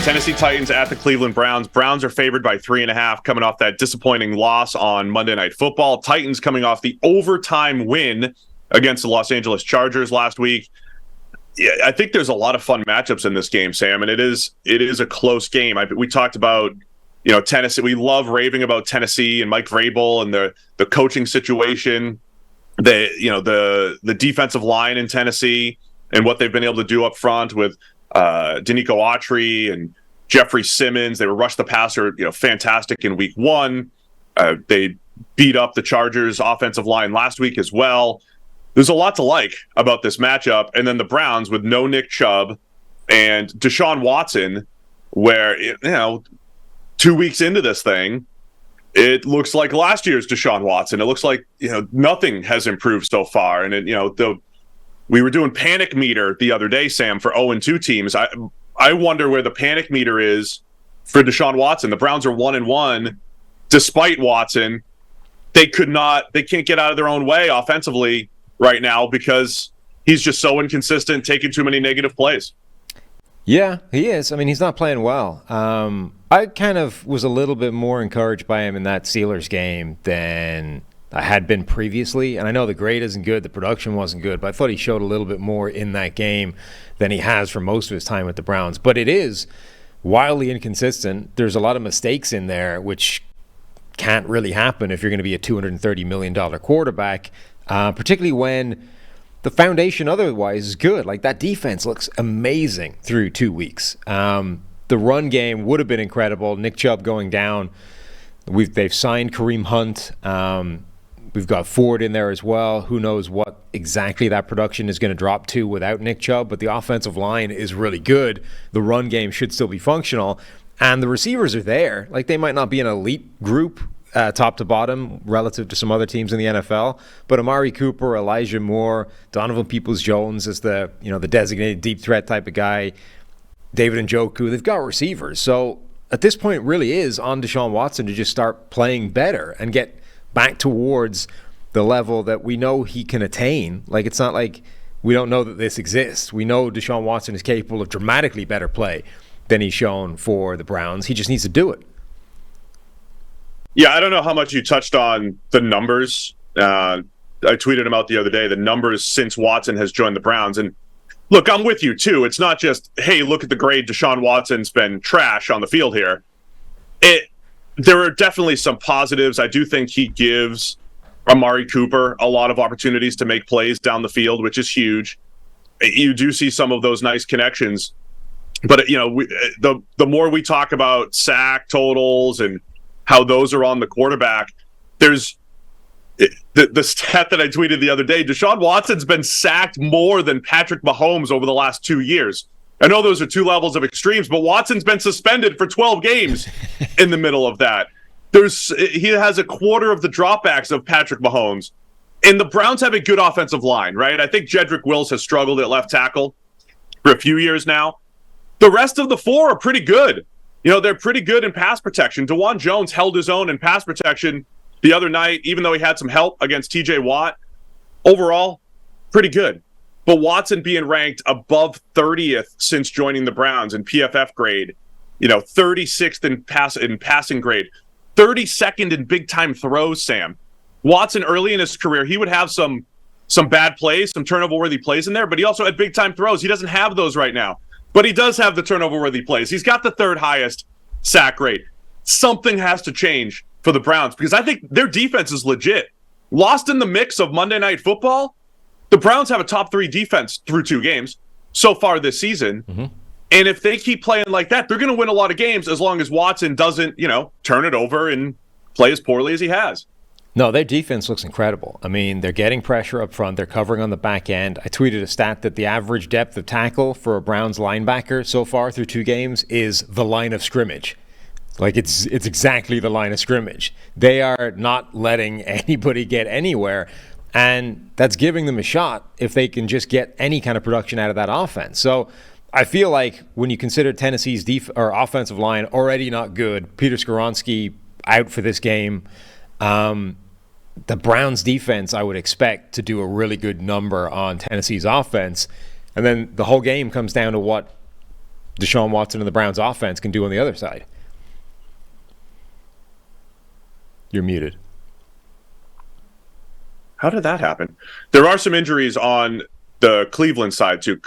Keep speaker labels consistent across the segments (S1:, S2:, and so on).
S1: Tennessee Titans at the Cleveland Browns. Browns are favored by 3.5 coming off that disappointing loss on Monday Night Football. Titans coming off the overtime win against the Los Angeles Chargers last week. Yeah, I think there's a lot of fun matchups in this game, Sam, and it is a close game. We talked about, Tennessee. We love raving about Tennessee and Mike Vrabel and the coaching situation, the defensive line in Tennessee and what they've been able to do up front with Danico Autry and Jeffrey Simmons. They were rush the passer, fantastic in week 1. They beat up the Chargers offensive line last week as well. There's a lot to like about this matchup. And then the Browns with no Nick Chubb and Deshaun Watson, where, 2 weeks into this thing, it looks like last year's Deshaun Watson. It looks like, nothing has improved so far. And, we were doing panic meter the other day, Sam, for 0-2 teams. I wonder where the panic meter is for Deshaun Watson. The Browns are 1-1 despite Watson. They can't get out of their own way offensively right now because he's just so inconsistent, taking too many negative plays.
S2: Yeah, he is. I mean, he's not playing well. I kind of was a little bit more encouraged by him in that Steelers game than I had been previously. And I know the grade isn't good, the production wasn't good, but I thought he showed a little bit more in that game than he has for most of his time with the Browns. But it is wildly inconsistent. There's a lot of mistakes in there, which can't really happen if you're going to be a $230 million quarterback, particularly when the foundation otherwise is good. Like, that defense looks amazing through 2 weeks. The run game would have been incredible. Nick Chubb going down. They've signed Kareem Hunt. We've got Ford in there as well. Who knows what exactly that production is going to drop to without Nick Chubb, but the offensive line is really good. The run game should still be functional, and the receivers are there. Like, they might not be an elite group top to bottom relative to some other teams in the NFL, but Amari Cooper, Elijah Moore, Donovan Peoples-Jones is the designated deep threat type of guy. David Njoku, they've got receivers. So at this point, it really is on Deshaun Watson to just start playing better and get back towards the level that we know he can attain. Like, it's not like we don't know that this exists. We know Deshaun Watson is capable of dramatically better play than he's shown for the Browns. He just needs to do it.
S1: Yeah, I don't know how much you touched on the numbers. I tweeted them out the other day, the numbers since Watson has joined the Browns. And look, I'm with you too. It's not just, hey, look at the grade. Deshaun Watson's been trash on the field here. There are definitely some positives. I do think he gives Amari Cooper a lot of opportunities to make plays down the field, which is huge. You do see some of those nice connections. But, the more we talk about sack totals and how those are on the quarterback, there's the stat that I tweeted the other day. Deshaun Watson's been sacked more than Patrick Mahomes over the last 2 years. I know those are two levels of extremes, but Watson's been suspended for 12 games in the middle of that. He has a quarter of the dropbacks of Patrick Mahomes. And the Browns have a good offensive line, right? I think Jedrick Wills has struggled at left tackle for a few years now. The rest of the four are pretty good. They're pretty good in pass protection. DeJuan Jones held his own in pass protection the other night, even though he had some help against TJ Watt. Overall, pretty good. But Watson being ranked above 30th since joining the Browns in PFF grade, 36th in passing grade, 32nd in big-time throws, Sam. Watson, early in his career, he would have some bad plays, some turnover-worthy plays in there, but he also had big-time throws. He doesn't have those right now. But he does have the turnover-worthy plays. He's got the third highest sack rate. Something has to change for the Browns because I think their defense is legit. Lost in the mix of Monday Night Football, the Browns have a top 3 defense through 2 games so far this season. Mm-hmm. And if they keep playing like that, they're going to win a lot of games as long as Watson doesn't, turn it over and play as poorly as he has.
S2: No, their defense looks incredible. I mean, they're getting pressure up front. They're covering on the back end. I tweeted a stat that the average depth of tackle for a Browns linebacker so far through 2 games is the line of scrimmage. Like, it's exactly the line of scrimmage. They are not letting anybody get anywhere, and that's giving them a shot if they can just get any kind of production out of that offense. So I feel like when you consider Tennessee's offensive line already not good, Peter Skoronski out for this game, the Browns defense I would expect to do a really good number on Tennessee's offense. And then the whole game comes down to what Deshaun Watson and the Browns offense can do on the other side. You're muted.
S1: How did that happen? There are some injuries on the Cleveland side too.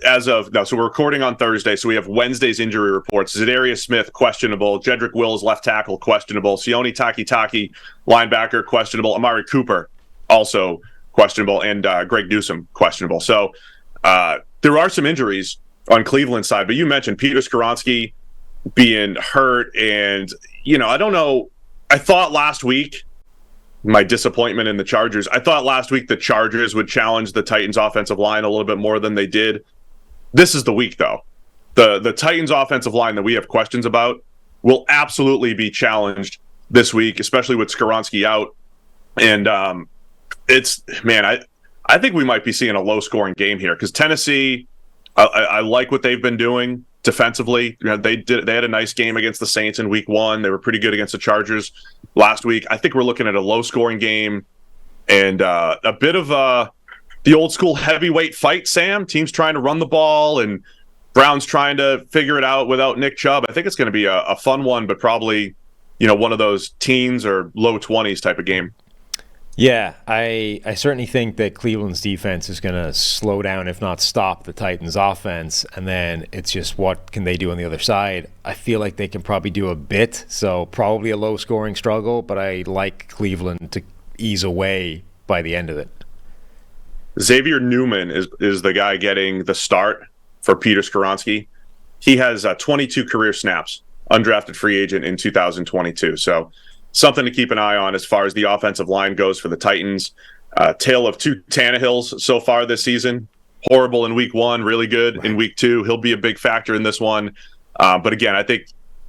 S1: As of now, so we're recording on Thursday, so we have Wednesday's injury reports. Za'Darius Smith questionable, Jedrick Wills left tackle questionable, Sione Takitaki linebacker questionable, Amari Cooper also questionable, and Greg Newsome questionable. So there are some injuries on Cleveland side, but you mentioned Peter Skoronski being hurt, and I don't know. I thought last week, my disappointment in the Chargers, I thought last week the Chargers would challenge the Titans offensive line a little bit more than they did. This is the week, though. The Titans offensive line that we have questions about will absolutely be challenged this week, especially with Skoronski out. And I think we might be seeing a low-scoring game here because Tennessee, I like what they've been doing defensively. They had a nice game against the Saints in week 1. They were pretty good against the Chargers last week. I think we're looking at a low-scoring game and a bit of the old-school heavyweight fight, Sam. Teams trying to run the ball and Browns trying to figure it out without Nick Chubb. I think it's going to be a fun one, but probably one of those teens or low 20s type of game.
S2: Yeah, I certainly think that Cleveland's defense is going to slow down, if not stop, the Titans' offense. And then it's just what can they do on the other side. I feel like they can probably do a bit, so probably a low-scoring struggle, but I like Cleveland to ease away by the end of it.
S1: Xavier Newman is the guy getting the start for Peter Skoronski. He has 22 career snaps, undrafted free agent in 2022. So something to keep an eye on as far as the offensive line goes for the Titans. Tale of two Tannehills so far this season. Horrible in week 1, really good in week 2. He'll be a big factor in this one. But again, I think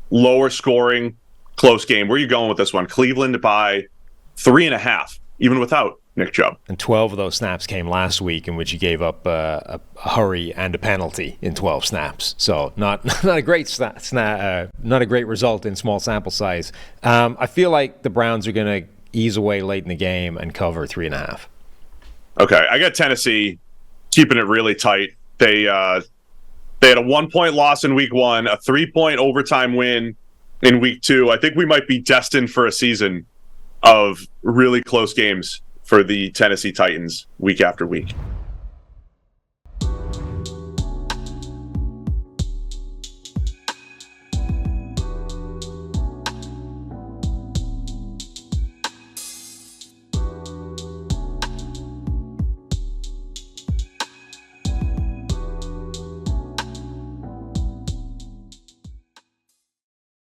S1: lower scoring, close game. Where are you going with this one? Cleveland by 3.5, even without Nick Chubb.
S2: And 12 of those snaps came last week, in which he gave up a hurry and a penalty in 12 snaps. So not a great not a great result in small sample size. I feel like the Browns are going to ease away late in the game and cover 3.5.
S1: Okay, I got Tennessee keeping it really tight. They had a 1-point loss in week 1, a 3-point overtime win in week 2. I think we might be destined for a season of really close games for the Tennessee Titans week after week.